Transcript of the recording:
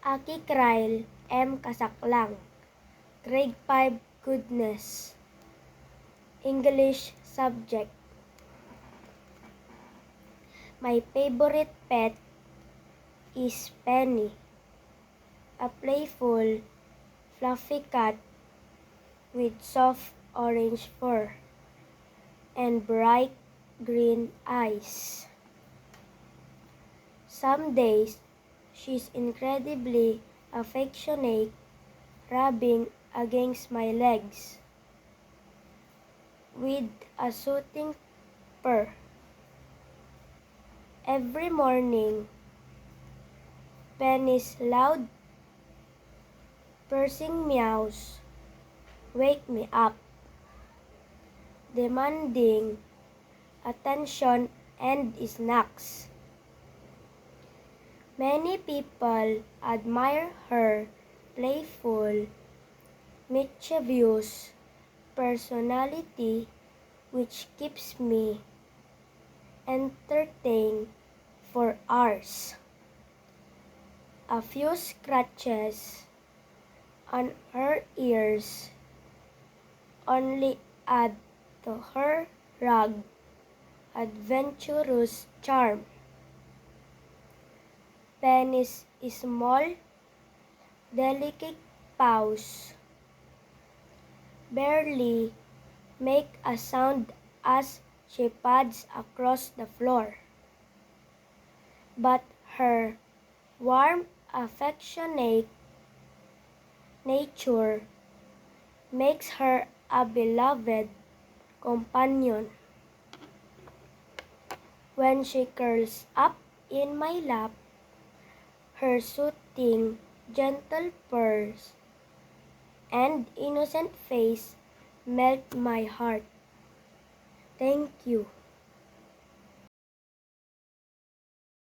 Aki Krail M. Kasaklang, Grade 5 Goodness, English subject. My favorite pet is Penny, a playful, fluffy cat with soft orange fur and bright green eyes. Some days, she's incredibly affectionate, rubbing against my legs with a soothing purr. Every morning, Penny's loud, piercing meows wake me up, demanding attention and snacks. Many people admire her playful, mischievous personality, which keeps me entertained for hours. A few scratches on her ears only add to her rugged, adventurous charm. Penny's small, delicate paws barely make a sound as she pads across the floor, but her warm, affectionate nature makes her a beloved companion. When she curls up in my lap, her soothing, gentle purrs and innocent face melt my heart. Thank you.